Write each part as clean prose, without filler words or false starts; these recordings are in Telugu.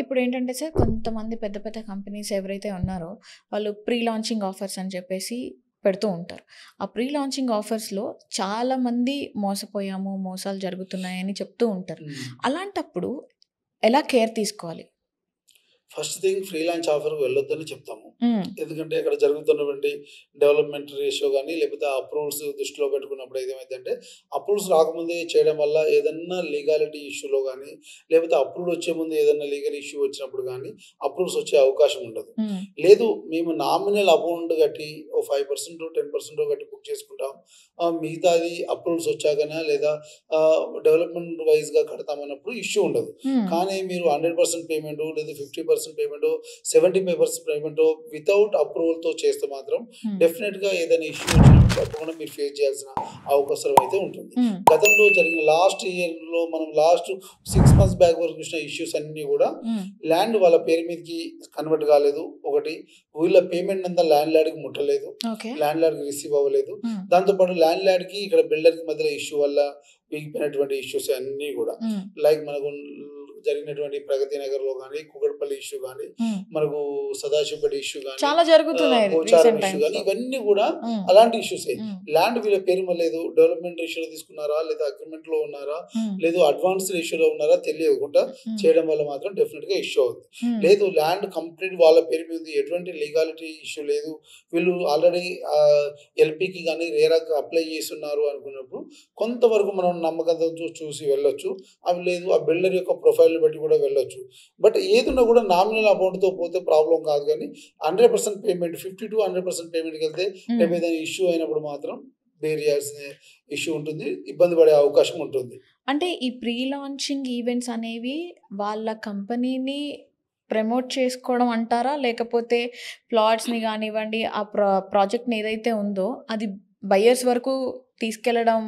ఇప్పుడేంటంటే సార్ కొంతమంది పెద్ద పెద్ద కంపెనీస్ ఎవరైతే ఉన్నారో వాళ్ళు ప్రీ లాంచింగ్ ఆఫర్స్ అని చెప్పేసి పెడుతూ ఉంటారు. ఆ ప్రీ లాంచింగ్ ఆఫర్స్‌లో చాలామంది మోసపోయాము, మోసాలు జరుగుతున్నాయని చెప్తూ ఉంటారు. అలాంటప్పుడు ఎలా కేర్ తీసుకోవాలి? ఫస్ట్ థింగ్ ఫ్రీలాన్స్ ఆఫర్‌కి వెళ్ళొద్దని చెప్తాము. హ్మ్. ఎందుకంటే అక్కడ జరుగుతున్నటువంటి డెవలప్‌మెంట్ రేషియో గాని, లేకపోతే అప్రూవల్స్ దృష్టిలో పెట్టుకున్నప్పుడు ఏమైద్దంటే, అప్రూవల్స్ రాకముందే చేయడం వల్ల ఏదన్నా లీగాలిటీ ఇష్యూలో గాని, లేకపోతే అప్రూవల్ వచ్చే ముందు ఏదన్నా లీగల్ ఇష్యూ వచ్చినప్పుడు గాని, అప్రూవల్స్ వచ్చే అవకాశం ఉండదు. హ్మ్. లేదు మేము నామినల్ అమౌంట్ కట్టి ఓ 5% 10% కట్టి బుక్ చేసుకుంటాం. మిగతాది అప్రూవల్స్ వచ్చాకనా లేదా డెవలప్‌మెంట్ వైస్‌గా కడతామన్నప్పుడు ఇష్యూ ఉండదు. హ్మ్. కానీ మీరు 100% పేమెంటు లేదా 50% పేమెంటో, 75% పేమెంటో వితౌట్ అప్రూవల్‌తో చేస్తే మాత్రం హ్మ్. డెఫినిట్‌గా ఏదైనా ఇష్యూ వచ్చినప్పుడు తప్పకుండా మీరు ఫేస్ చేయాల్సిన అవకాశం అయితే ఉంటుంది. హ్మ్. గతంలో జరిగిన లాస్ట్ ఇయర్‌లో మనం లాస్ట్ 6 మంత్స్ బ్యాక్ వరకు చూసిన ఇష్యూస్ అన్నీ కూడా హ్మ్. ల్యాండ్ వాళ్ళ పేరు మీదకి కన్వర్ట్ కాలేదు. ఒకటి వీళ్ళ పేమెంట్ అంతా ల్యాండ్ లార్డ్‌కి ముట్టలేదు. ఓకే. ల్యాండ్ లార్డ్‌కి రిసీవ్ అవ్వలేదు. హ్మ్. దాంతో పాటు ల్యాండ్ లార్డ్‌కి ఇక్కడ బిల్డర్‌కి మధ్యలో ఇష్యూ వల్ల మిగిలిపోయినటువంటి ఇష్యూస్ అన్నీ కూడా హ్మ్. లైక్ మనకు జరిగినటువంటి ప్రగతి నగర్‌లో గాని, కూకట్పల్లి ఇష్యూ గాని, హ్మ్. మనకు సదాశివపేట ఇష్యూ గాని, చాలా జరుగుతున్నాయి పోచారం రీసెంట్ ఇష్యూ గాని టైమ్స్‌లో. ఇవన్నీ కూడా హ్మ్. అలాంటి ఇష్యూసే. హ్మ్. ల్యాండ్ వీళ్ళ పేరు మీద లేదు. డెవలప్‌మెంట్ రేషియోలో తీసుకున్నారా? లేదా అగ్రీమెంట్‌లో ఉన్నారా? హ్మ్. లేదు అడ్వాన్స్ రేషియోలో ఉన్నారా? తెలియకుండా హ్మ్. చేయడం వల్ల మాత్రం డెఫినిట్‌గా ఇష్యూ అవుద్ది. హ్మ్. లేదు ల్యాండ్ కంప్లీట్ వాళ్ళ పేరు మీద ఉంది. ఎటువంటి లీగాలిటీ ఇష్యూ లేదు. వీళ్ళు ఆల్రెడీ ఎల్‌పీకి గాని, రేరాకి అప్లై చేసున్నారు అనుకున్నప్పుడు కొంతవరకు మనం నమ్మకంతో చూసి వెళ్ళొచ్చు. అవి లేదు ఆ బిల్డర్ యొక్క ప్రొఫైల్‌ని బట్టి కూడా వెళ్ళొచ్చు. బట్ ఏదున్నా కూడా నామినల్ అమౌంట్‌తో పోతే ప్రాబ్లమ్ కాదు గానీ 100% పేమెంట్ 50-100% పేమెంట్‌కెళ్తే హ్మ్. రేపు ఏదైనా ఇష్యూ అయినప్పుడు మాత్రం బేర్ చేయాల్సిన ఇష్యూ ఉంటుంది. ఇబ్బంది పడే అవకాశం ఉంటుంది. అంటే ఈ ప్రీ లాంచింగ్ ఈవెంట్స్ అనేవి వాళ్ళ కంపెనీని ప్రమోట్ చేసుకోవడం అంటారా? లేకపోతే ప్లాట్స్‌ని గానివ్వండి, ఆ ప్రాజెక్ట్‌ని ఏదైతే ఉందో అది బయర్స్ వరకు తీసుకెళ్లడం.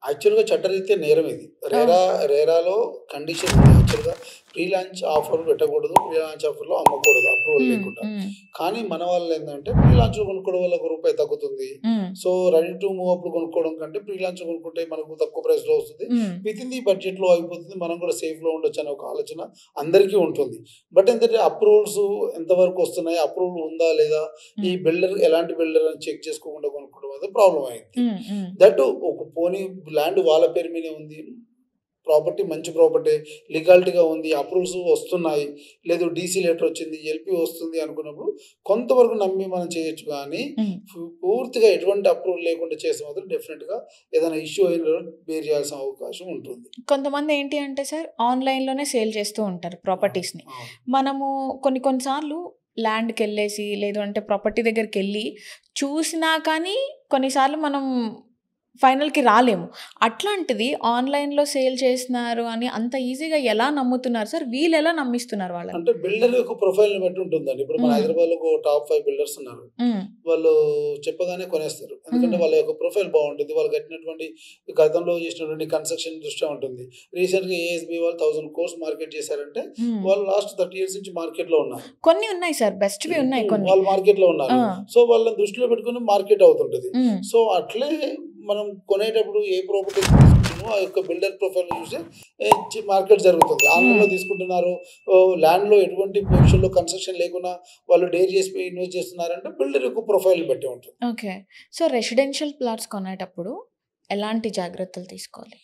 యాక్చువల్‌గా చట్టరీత్యా నేరం ఇది. ఆ! రేరాలో కండిషన్ ఉంది యాక్చువల్‌గా ప్రీ లాంచ్ ఆఫర్ పెట్టకూడదు. ప్రీ లాంచ్ ఆఫర్‌లో అమ్మకూడదు అప్రూవల్ హ్మ్. లేకుండా. హ్మ్. కానీ మన వాళ్ళేందంటే ప్రీ లాంచ్‌లో కొనుక్కోవడం వల్ల రూ. 1 తగ్గుతుంది. హ్మ్. సో, రెడీ టు మూవ్ అప్పుడు కొనుక్కోవడం కంటే ప్రీ లాంచ్‌లో కొనుక్కుంటే మనకు తక్కువ ప్రైస్‌లో వస్తుంది. హ్మ్. వితిన్ ది బడ్జెట్‌లో అయిపోతుంది. మనం కూడా సేఫ్‌లో ఉండొచ్చనే ఒక ఆలోచన అందరికీ ఉంటుంది. బట్ ఏంటంటే అప్రూవల్స్ ఎంతవరకు వస్తున్నాయి? అప్రూవల్ ఉందా? లేదా? ఈ హ్మ్. బిల్డర్ ఎలాంటి బిల్డర్ అని చెక్ చేసుకోకుండా కొనుక్కోవడం అనేది ప్రాబ్లమ్ అయింది. హ్మ్. హ్మ్. దట్ ఒక పోనీ ల్యాండ్ వాళ్ళ పేరు మీదే ఉంది. ప్రాపర్టీ మంచి ప్రాపర్టీ లీగాలిటీగా ఉంది. అప్రూవల్స్ వస్తున్నాయి. లేదు డీసీ లెటర్ వచ్చింది. ఎల్‌పీ వస్తుంది అనుకున్నప్పుడు కొంతవరకు నమ్మి మనం చేయొచ్చు గానీ, హ్మ్. పూర్తిగా ఎటువంటి అప్రూవల్ లేకుండా చేస్తే మాత్రం డెఫినిట్‌గా ఏదైనా ఇష్యూ అయిన బేర్ చేయాల్సిన అవకాశం ఉంటుంది. కొంతమంది ఏంటి అంటే సార్ ఆన్‌లైన్‌లోనే సేల్ చేస్తూ ఉంటారు ప్రాపర్టీస్‌ని. అవును. మనము కొన్ని సార్లు ల్యాండ్‌కెళ్ళేసి లేదు అంటే ప్రాపర్టీ దగ్గరికెళ్ళి చూసినా కానీ కొన్నిసార్లు మనం ఫైనల్‌కి రాలేము. అట్లాంటిది ఆన్‌లైన్‌లో సేల్ చేస్తున్నారు అని అంత ఈజీగా ఎలా నమ్ముతున్నారు సార్? వీళ్ళెలా నమ్మిస్తున్నారు వాళ్ళని? అంటే బిల్డర్ యొక్క ప్రొఫైల్‌ని బట్టి ఉంటుందండి. ఇప్పుడు మన హ్మ్. హైదరాబాద్‌లో ఒక టాప్ 5 బిల్డర్స్ ఉన్నారు. హ్మ్. వాళ్ళు చెప్పగానే కొనేస్తారు. ఎందుకంటే హ్మ్. వాళ్ళ యొక్క ప్రొఫైల్ బావుంటుంది. వాళ్ళు కట్టినటువంటి గతంలో చేసినటువంటి కన్‌స్ట్రక్షన్ దృష్ట్యా ఉంటుంది. రీసెంట్‌గా ఏఎస్‌బీ వాళ్ళు 1000 క్రోర్స్ మార్కెట్ చేశారంటే, హ్మ్. వాళ్ళు లాస్ట్ 30 ఇయర్స్ నుంచి మార్కెట్‌లో ఉన్నారు. కొన్ని ఉన్నాయి సార్. బెస్ట్‌వి ఉన్నాయి కొన్ని. వాళ్ళు మార్కెట్‌లో ఉన్నారు. ఆ! సో, వాళ్ళని దృష్టిలో పెట్టుకొని మార్కెట్ అవుతుంటది. హ్మ్. సో, అట్లే మనం కొనేటప్పుడు ఏ ప్రాపర్టీ తీసుకుంటున్నామో ఆ యొక్క బిల్డర్ ప్రొఫైల్‌ని చూసి మార్కెట్ జరుగుతుంది. ఆన్‌లైన్‌లో హ్మ్. తీసుకుంటున్నారు. ల్యాండ్‌లో ఎటువంటి పొజిషన్‌లో కన్‌స్ట్రక్షన్ లేకున్నా వాళ్ళు డేర్ చేసి పోయి ఇన్వెస్ట్ చేస్తున్నారంటే బిల్డర్ యొక్క ప్రొఫైల్‌ని బట్టి ఉంటుంది. ఓకే. సో, రెసిడెన్షియల్ ప్లాట్స్ కొనేటప్పుడు ఎలాంటి జాగ్రత్తలు తీసుకోవాలి?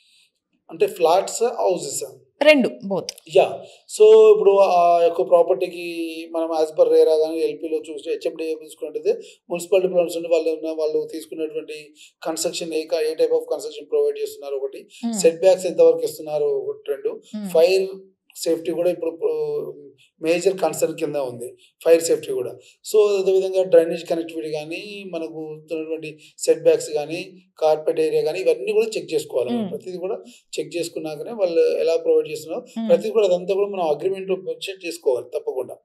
అంటే ఫ్లాట్సా? హౌసెసా? 2 బోత్. యాహ్! సో, ఇప్పుడు ఆ యొక్క ప్రాపర్టీకి మనం యాస్ పర్ రేరా గాని, ఎల్‌పీలో చూసి హెచ్ఎండిఏ చూసుకున్నట్టయితే మున్సిపాలిటీ ప్లాన్స్ నుండి వాళ్ళు తీసుకున్నటువంటి construction A type of construction provide చేస్తున్నారు ఒకటి. హ్మ్. సెట్ బ్యాక్స్ ఎంతవరకు ఇస్తున్నారు ఒకటి 2. హ్మ్. ఫైర్ సేఫ్టీ కూడా ఇప్పుడు మేజర్ కన్సర్న్ కింద ఉంది. ఫైర్ సేఫ్టీ కూడా. సో, అదేవిధంగా డ్రైనేజ్ కనెక్టివిటీ గానీ, మనకు ఉన్నటువంటి సెట్ బ్యాక్స్ గానీ, కార్పెట్ ఏరియా గానీ ఇవన్నీ కూడా చెక్ చేసుకోవాలి మనం. హ్మ్. ప్రతీది కూడా చెక్ చేసుకున్నాకనే వాళ్ళు ఎలా ప్రొవైడ్ చేస్తున్నారో హ్మ్. ప్రతిది కూడా అదంతా కూడా మనం అగ్రీమెంట్‌లో మెన్షన్ చేసుకోవాలి తప్పకుండా.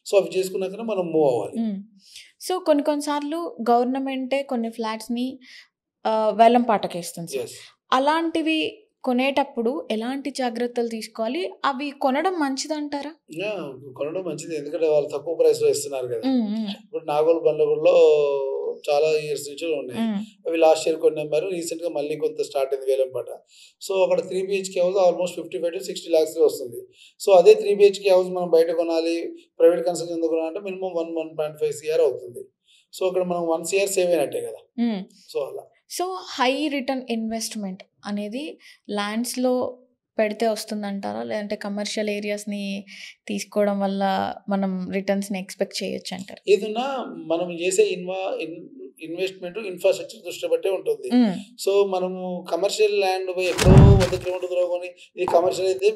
సో, అవి చేసుకున్నాకనే మనం మూవ్ అవ్వాలి. హ్మ్. సో, కొన్ని సార్లు గవర్నమెంటే కొన్ని ఫ్లాట్స్‌ని వేలం పాటకేస్తుంది సార్. యెస్. అలాంటివి కొనేటప్పుడు ఎలాంటి జాగ్రత్తలు తీసుకోవాలి? అవి కొనడం మంచిదంటారా? యాహ్! కొనడం మంచిదే. ఎందుకంటే వాళ్ళు తక్కువ ప్రైస్‌లో ఇస్తున్నారు కదా! హ్మ్. హ్మ్. ఇప్పుడు నాగోల్ బండ్లగూడలో చాలా ఇయర్స్ నుంచి ఉన్నాయి. హ్మ్. అవి లాస్ట్ ఇయర్ కొన్ని అమ్మారు. రీసెంట్‌గా మళ్ళీ కొంత స్టార్ట్ అయింది వేలంపాట. సో, అక్కడ 3 బీహెచ్‌కే హౌస్ ఆల్మోస్ట్ 55-60 లాక్స్‌లో వస్తుంది. సో, అదే 3 బీహెచ్‌కే హౌస్ మనం బయట కొనాలి, ప్రైవేట్ కన్స్ట్రక్షన్ కింద కొనాలంటే మినిమమ్ 1.5 సీఆర్ అవుతుంది. సో, అక్కడ మనం 1 సీఆర్ సేవ్ అయినట్టే కదా! హ్మ్. సో, అలా. సో, హై రిటర్న్ ఇన్వెస్ట్‌మెంట్ అనేది ల్యాండ్స్‌లో పెడితే వస్తుందంటారా? లేదంటే కమర్షియల్ ఏరియాస్‌ని తీసుకోవడం వల్ల మనం రిటర్న్స్‌ని ఎక్స్‌పెక్ట్ చేయొచ్చంటారా? ఏదున్నా మనం చేసే ఇన్వెస్ట్‌మెంట్ ఇన్‌ఫ్రాస్ట్రక్చర్ దృష్టి బట్టే ఉంటుంది. హ్మ్. సో, మనము కమర్షియల్ ల్యాండ్ పోయి ఎక్కడో 100 కిలోమీటర్ల దూరం కొని ఇది కమర్షియల్ అయితే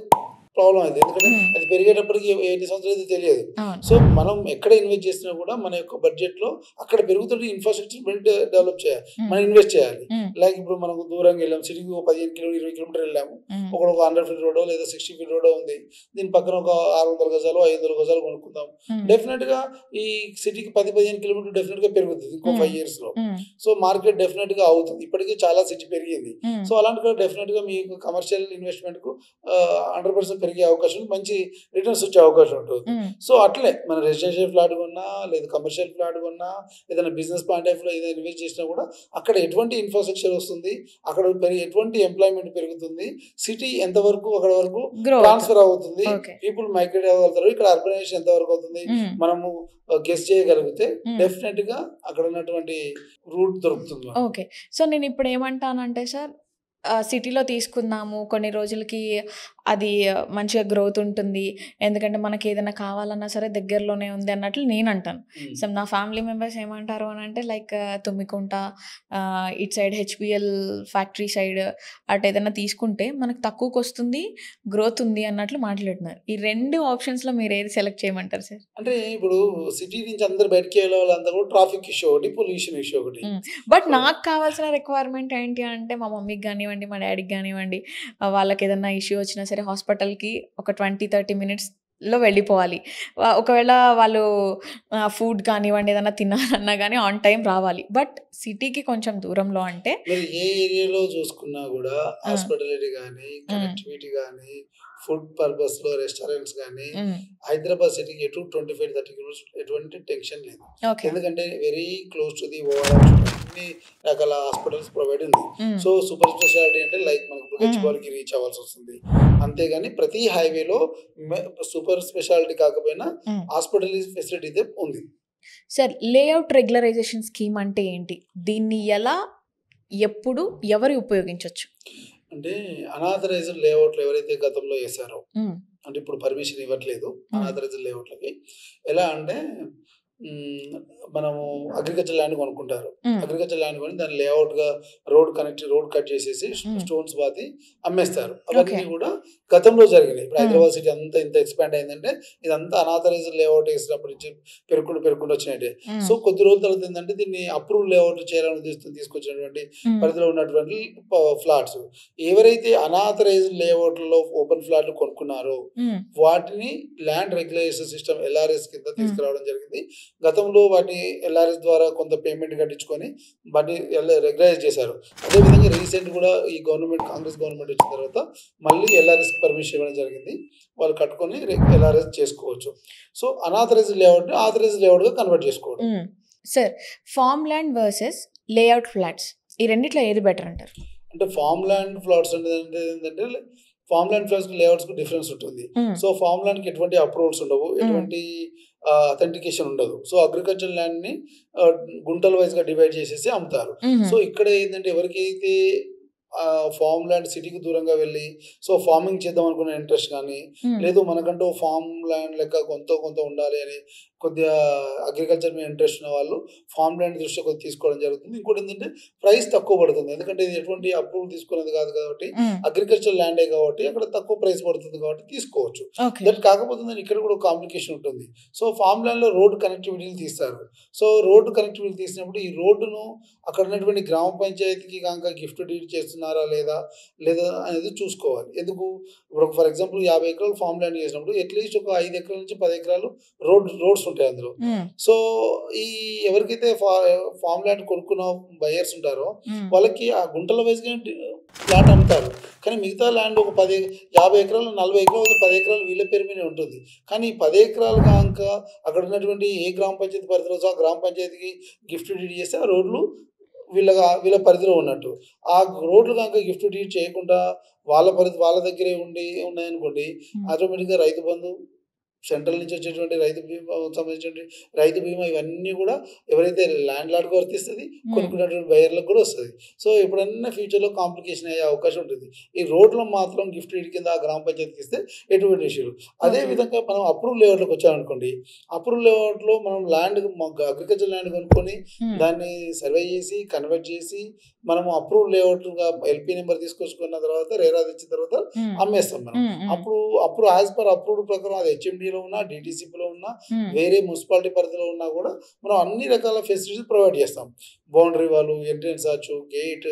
ప్రాబ్లమ్ అయిద్ది. ఎందుకంటే హ్మ్. అది పెరిగేటప్పటికి ఎన్ని సంవత్సరాలు అయితే తెలియదు. అవును. సో, మనం ఎక్కడ ఇన్వెస్ట్ చేసినా కూడా మన యొక్క బడ్జెట్‌లో అక్కడ పెరుగుతున్న ఇన్‌ఫ్రాస్ట్రక్చర్ డెవలప్ చేయాలి. హ్మ్. మనం ఇన్వెస్ట్ చేయాలి. హ్మ్. లైక్ ఇప్పుడు మనం దూరంగా వెళ్ళాము. సిటీకి ఒక 15 20 కిలోమీటర్లు వెళ్ళాము. హ్మ్. ఒక 100 ఫీట్ రోడో లేదా 60 ఫీట్ రోడో ఉంది. దీని పక్కన ఒక 600 గజాలు, 500 గజాలు కొనుక్కుందాం. హ్మ్. డెఫినిట్‌గా ఈ సిటీకి 15 కిలోమీటర్లు డెఫినిట్‌గా పెరుగుతుంది ఇంకో 5 హ్మ్. ఇయర్స్‌లో. హ్మ్. సో, మార్కెట్ డెఫినిట్‌గా అవుతుంది. ఇప్పటికే చాలా సిటీ పెరిగింది. హ్మ్. సో, అలాంటి డెఫినిట్‌గా మీకు కమర్షియల్ ఇన్వెస్ట్‌మెంట్‌కు 100% పెరిగే అవకాశం ఉంది. మంచి రిటర్న్స్ వచ్చే అవకాశం ఉంటుంది. హ్మ్. సో, అట్లే మన రెసిడెన్షియల్ ఫ్లాట్ కొన్నా, లేదా కమర్షియల్ ఫ్లాట్ కొన్నా, ఏదైనా బిజినెస్ పాయింట్ ఆఫ్ వ్యూలో ఏదైనా ఇన్వెస్ట్ చేసినా కూడా అక్కడ ఎటువంటి ఇన్‌ఫ్రాస్ట్రక్చర్ వస్తుంది, అక్కడ ఎటువంటి ఎంప్లాయ్‌మెంట్ పెరుగుతుంది, సిటీ ఎంతవరకు అక్కడ వరకు గ్రో అవుతుంది. ట్రాన్స్‌ఫర్ అవుతుంది, ఓకే. పీపుల్ మైగ్రేట్ అవ్వగలుగుతారు, ఇక్కడ అర్బనైజేషన్ ఎంతవరకు అవుతుంది, హ్మ్. మనము గెస్ చేయగలిగితే హ్మ్. డెఫినిట్‌గా అక్కడ ఉన్నటువంటి రూట్ దొరుకుతుంది మనకు. ఓకే. సో, నేనిప్పుడు ఏమంటానంటే సార్, సిటీలో తీసుకుందాము. కొన్ని రోజులకి అది మంచిగా గ్రోత్ ఉంటుంది. ఎందుకంటే మనకేదైనా కావాలన్నా సరే దగ్గరలోనే ఉంది అన్నట్లు నేనంటాను. హ్మ్. సో, నా ఫ్యామిలీ మెంబర్స్ ఏమంటారు అనంటే లైక్ తుమ్మికుంట, ఇటు సైడ్ హెచ్‌బీఎల్ ఫ్యాక్టరీ సైడ్ అటు ఏదైనా తీసుకుంటే మనకు తక్కువకొస్తుంది, గ్రోత్ ఉంది అన్నట్లు మాట్లాడుతున్నారు. ఈ 2 ఆప్షన్స్‌లో మీరేది సెలెక్ట్ చేయమంటారు సార్? అంటే ఇప్పుడు సిటీ నుంచి అందరూ బయటికి వెళ్ళే వాళ్ళంతా కూడా ట్రాఫిక్ ఇష్యూ ఒకటి, పొల్యూషన్ ఇష్యూ ఒకటి. హ్మ్. బట్ సో నాకు కావాల్సిన రిక్వైర్మెంట్ ఏంటి అంటే, మా మమ్మీకి గానివ్వండి, మా డ్యాడీకి గానివ్వండి, వాళ్ళకేదన్నా ఇష్యూ వచ్చినా సరే హాస్పిటల్‌కి ఒక 20, 30 మినిట్స్‌లో వెళ్ళిపోవాలి. ఒకవేళ వాళ్ళు ఫుడ్ కానివ్వండి, ఏదన్నా తినాలన్నా గానీ ఆన్ టైమ్ రావాలి. బట్ సిటీకి కొంచెం దూరంలో అంటే మీరు ఏ ఏరియాలో చూసుకున్నా కూడా ఆ! హాస్పిటాలిటీ గానీ, హ్మ్. కనెక్టివిటీ గానీ, ఫుడ్ పర్పస్‌లో రెస్టారెంట్స్ గానీ, హ్మ్. హైదరాబాద్ సిటీకి 25, 30 కిలోమీటర్స్ ఎటువంటి టెన్షన్ లేదు. ఓకే. ఎందుకంటే very close to the ORR అన్ని రకాల హాస్పిటల్స్ ప్రొవైడ్ ఉంది. హ్మ్. సో, సూపర్ స్పెషాలిటీ అంటే లైక్ మనకు హ్మ్. గచ్చిబౌలికి రీచ్ అవ్వాల్సొస్తుంది. అంతేగాని ప్రతి హైవేలో మె సూపర్ స్పెషాలిటీ కాకపోయినా హ్మ్. హాస్పిటల్ ఫెసిలిటీ అయితే ఉంది. సార్, లేఅవుట్ రెగ్యులరైజేషన్ స్కీమ్ అంటే ఏంటి? దీన్ని ఎలా, ఎప్పుడు, ఎవరు ఉపయోగించొచ్చు? అంటే అనాథరైజ్డ్ లేఅవుట్లు ఎవరైతే గతంలో ఏసారో హ్మ్. అంటే ఇప్పుడు పర్మిషన్ ఇవ్వట్లేదు హ్మ్. అనాథరైజ్డ్ లేఅవుట్‌లకి. ఎలా అంటే హ్మ్, మనము అగ్రికల్చర్ ల్యాండ్ కొనుక్కుంటారు. హ్మ్. అగ్రికల్చర్ ల్యాండ్ కొని దాన్ని లేఅవుట్‌గా రోడ్ కట్ చేసేసి హ్మ్. స్టోన్స్ బాతి అమ్మేస్తారు. ఓకే. అవన్నీ కూడా గతంలో జరిగినాయి. ఇప్పుడు హ్మ్. హైదరాబాద్ సిటీ అంతా ఇంత ఎక్స్‌పాండ్ అయిందంటే ఇదంతా అనాథరైజ్డ్ లేఅవుట్ ఏసినప్పటి నుంచి పెరుక్కుంటూ వచ్చినట్టే. హ్మ్. సో, కొద్ది రోజుల తర్వాత ఏందంటే దీన్ని అప్రూవ్డ్ లేఅవుట్ చేయాలని ఉద్దేశంతో తీసుకొచ్చినటువంటి హ్మ్. పరిధిలో ఉన్నటువంటి ఫ్లాట్స్. ఎవరైతే అనాథరైజ్డ్ లేఅవుట్‌లలో ఓపెన్ ఫ్లాట్‌లు కొనుక్కున్నారో హ్మ్. వాటిని ల్యాండ్ రెగ్యులేషన్ సిస్టమ్ ఎల్ఆర్ఎస్ కింద హ్మ్. తీసుకురావడం జరిగింది. గతంలో వాటిని ఎల్ఆర్ఎస్ ద్వారా కొంత పేమెంట్ కట్టించుకొని వాటిని రెగ్యులైజ్ చేశారు. అదేవిధంగా రీసెంట్ కూడా ఈ కాంగ్రెస్ గవర్నమెంట్ వచ్చిన తర్వాత మళ్ళీ ఎల్ఆర్ఎస్‌కి పర్మిషన్ ఇవ్వడం జరిగింది. వాళ్ళు కట్టుకొని ఎల్ఆర్ఎస్ చేసుకోవచ్చు. సో, అనాథరైజ్డ్ లేఅవుట్‌ని ఆథరైజ్డ్ లేఅవుట్‌గా కన్వర్ట్ చేసుకోవడం. హ్మ్. Sir, farm land versus layout flats ఈ రెండిట్లో ఏది బెటర్ అంటారు? అంటే ఫార్మ్ ల్యాండ్ ఫ్లాట్స్ అనేది ఏంటంటే ఫార్మ్ ల్యాండ్ ఫ్లాట్స్‌కి లేఅవుట్స్‌కి డిఫరెన్స్ ఉంటుంది. హ్మ్. సో, ఫార్మ్ ల్యాండ్‌కి ఎటువంటి అప్రూవల్స్ ఉండవు. హ్మ్. ఎటువంటి అథెంటికేషన్ ఉండదు. సో, అగ్రికల్చర్ ల్యాండ్‌ని గుంటల వైస్‌గా డివైడ్ చేసేసి అమ్ముతారు. హుహు. సో, ఇక్కడ ఏంటంటే ఎవరికైతే ఫార్మ్ ల్యాండ్ సిటీకి దూరంగా వెళ్ళి సో, ఫార్మింగ్ చేద్దాం అనుకునే ఇంట్రెస్ట్ గానీ, హ్మ్. లేదు మనకంటూ ఫార్మ్ ల్యాండ్ లెక్క కొంత ఉండాలి అని కొద్దిగా అగ్రికల్చర్ మీద ఇంట్రెస్ట్ ఉన్న వాళ్ళు ఫార్మ్ ల్యాండ్ దృష్ట్యా కొద్దిగా తీసుకోవడం జరుగుతుంది. ఇంకోటేంటంటే ప్రైస్ తక్కువ పడుతుంది. ఎందుకంటే ఇది ఎటువంటి అప్రూవల్ తీసుకున్నది కాదు కాబట్టి హ్మ్. అగ్రికల్చర్ ల్యాండే కాబట్టి అక్కడ తక్కువ ప్రైస్ పడుతుంది కాబట్టి తీసుకోవచ్చు. ఓకే. కాకపోతే ఇక్కడ కూడా కాంప్లికేషన్ ఉంటుంది. సో, ఫార్మ్ ల్యాండ్‌లో రోడ్ కనెక్టివిటీలు తీస్తారు. సో, రోడ్ కనెక్టివిటీ తీసినప్పుడు ఈ రోడ్డును అక్కడ ఉన్నటువంటి గ్రామ పంచాయతీకి గనక గిఫ్ట్ డీడ్ చేస్తున్నారా లేదా అనేది చూసుకోవాలి. ఎందుకు? ఇప్పుడు ఫర్ ఎగ్జాంపుల్ 50 ఎకరాలు ఫార్మ్ ల్యాండ్ చేసినప్పుడు అట్‌లీస్ట్ ఒక 5 ఎకరాల నుంచి 10 ఎకరాలు రోడ్స్ ఉంటాయి అందులో. సో ఈ ఎవరికైతే ఫామ్ ల్యాండ్ కొనుక్కున్న బయర్స్ ఉంటారో వాళ్ళకి ఆ గుంటల వైజ్గా ప్లాట్ అమ్ముతారు. కానీ మిగతా ల్యాండ్ ఒక 50 ఎకరాలు 40 ఎకరాలు 10 ఎకరాలు వీళ్ళ పేరు మీద ఉంటుంది. కానీ 10 ఎకరాలు కాక అక్కడ ఉన్నటువంటి ఏ గ్రామ పంచాయతీ పరిధిలో ఆ గ్రామ పంచాయతీకి గిఫ్ట్ డీడ్ చేస్తే ఆ రోడ్లు వీళ్ళ పరిధిలో ఉన్నట్టు. ఆ రోడ్లు కనుక గిఫ్ట్ డీడ్ చేయకుండా వాళ్ళ దగ్గరే ఉన్నాయనుకోండి, ఆటోమేటిక్గా రైతు బంధు, సెంట్రల్ నుంచి వచ్చేటువంటి రైతు బీమా సంబంధించిన రైతు బీమా ఇవన్నీ కూడా ఎవరైతే ల్యాండ్ లార్డ్కి వర్తిస్తుంది, కొనుక్కున్నటువంటి బయర్లకు కూడా వస్తుంది. సో ఎప్పుడన్నా ఫ్యూచర్లో కాంప్లికేషన్ అయ్యే అవకాశం ఉంటుంది. ఈ రోడ్లో మాత్రం గిఫ్ట్ డీడ్ కింద ఆ గ్రామ పంచాయతీకి ఇస్తే ఎటువంటి ఇష్యూలు. అదేవిధంగా మనం అప్రూవ్ లేఅవుట్లోకి వచ్చామనుకోండి, అప్రూవ్ లేఅవుట్లో మనం అగ్రికల్చర్ ల్యాండ్ కొనుక్కొని దాన్ని సర్వే చేసి కన్వర్ట్ చేసి మనము అప్రూవ్ లేఅవుట్గా ఎల్పీ నెంబర్ తీసుకొచ్చుకున్న తర్వాత రేరా తెచ్చిన తర్వాత అమ్మేస్తాం మనం. అప్పుడు యాజ్ పర్ అప్రూవ్డ్ ప్రకారం అది హెచ్ఎండిలో ఉన్నా, డిటిసిపిలో ఉన్నా, వేరే మున్సిపాలిటీ పరిధిలో ఉన్నా కూడా మనం అన్ని రకాల ఫెసిలిటీస్ ప్రొవైడ్ చేస్తాం. Boundary walls, entrance arch, gate,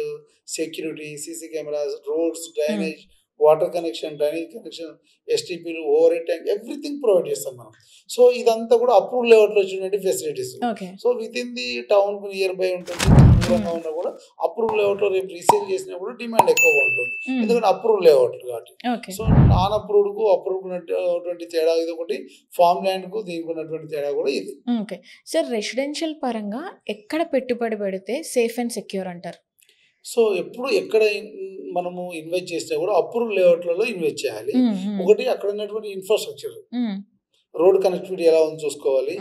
security, CC cameras, roads, drainage, water connection, drainage connection, ఎస్టీపీలు, overhead tank, everything provide చేస్తాం మనం. సో ఇదంతా కూడా అప్రూవ్ లేఅవుట్లో వచ్చినటువంటి facilities. So within the town nearby ఉంటుంది, దూరంగా ఉన్నా కూడా అప్రూవ్ లేఅవుట్లో రేపు రీసేల్ చేసినప్పుడు డిమాండ్ ఎక్కువగా ఉంటుంది, ఎందుకంటే అప్రూవ్ లేఅవుట్ కాబట్టి. సో నాన్ అప్రూవ్డ్కు అప్రూవ్డ్ ఉన్నటువంటి తేడా ఇది ఒకటి, ఫామ్ ల్యాండ్కు దీనికి ఉన్నటువంటి తేడా కూడా ఇది. ఓకే సార్, రెసిడెన్షియల్ పరంగా ఎక్కడ పెట్టుబడి పెడితే సేఫ్ అండ్ సెక్యూర్ అంటారు? సో ఎక్కడ మనము ఇన్వెస్ట్ చేసినా కూడా అప్రూవ్ లేఅవుట్లలో ఇన్వెస్ట్ చేయాలి. ఒకటి అక్కడ ఉన్నటువంటి ఇన్ఫ్రాస్ట్రక్చర్, రోడ్ కనెక్టివిటీ ఎలా ఉంది చూసుకోవాలి.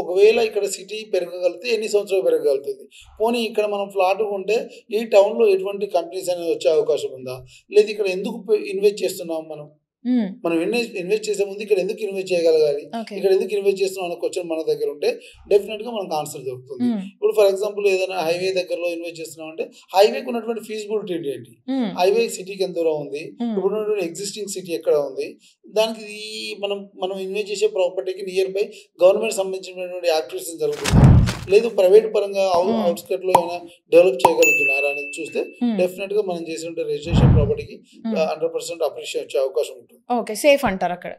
ఒకవేళ ఇక్కడ సిటీ పెరగగలిగితే ఎన్ని సంవత్సరాలు పెరగగలుగుతుంది, పోనీ ఇక్కడ మనం ఫ్లాట్ ఉంటే ఈ టౌన్లో ఎటువంటి కంపెనీస్ అనేది వచ్చే అవకాశం ఉందా, లేదు ఇక్కడ ఎందుకు ఇన్వెస్ట్ చేస్తున్నాం మనం ఇన్వెస్ట్ చేసే ముందు ఇక్కడ ఎందుకు ఇన్వెస్ట్ చేయగలగాలి, ఇక్కడ ఎందుకు ఇన్వెస్ట్ చేస్తున్నాం అనే క్వశ్చన్ మన దగ్గర ఉంటే డెఫినెట్ గా మనకు ఆన్సర్ దొరుకుతుంది. ఇప్పుడు ఫర్ ఎగ్జాంపుల్ ఏదైనా హైవే దగ్గరలో ఇన్వెస్ట్ చేస్తున్నాం అంటే హైవేకి ఉన్నటువంటి ఫీజిబిలిటీ ఏంటి, హైవే సిటీకి ఎంత దూరం ఉంది, ఇప్పుడు ఉన్నటువంటి ఎగ్జిస్టింగ్ సిటీ ఎక్కడ ఉంది, దానికి మనం ఇన్వెస్ట్ చేసే ప్రాపర్టీకి నియర్ బై గవర్నమెంట్ సంబంధించినటువంటి యాక్టివిటీస్ జరుగుతుంది, లేదు ప్రైవేట్ పరంగా అవుట్స్కట్ లో ఏమైనా డెవలప్ చేయగలుగుతున్నారా అనేది చూస్తే డెఫినెట్ గా మనం చేసిన రిజిస్ట్రేషన్ ప్రాపర్టీకి 100% అప్రిషియేట్ వచ్చే అవకాశం ఉంటుంది. ఓకే, సేఫ్ అంటారు అక్కడ.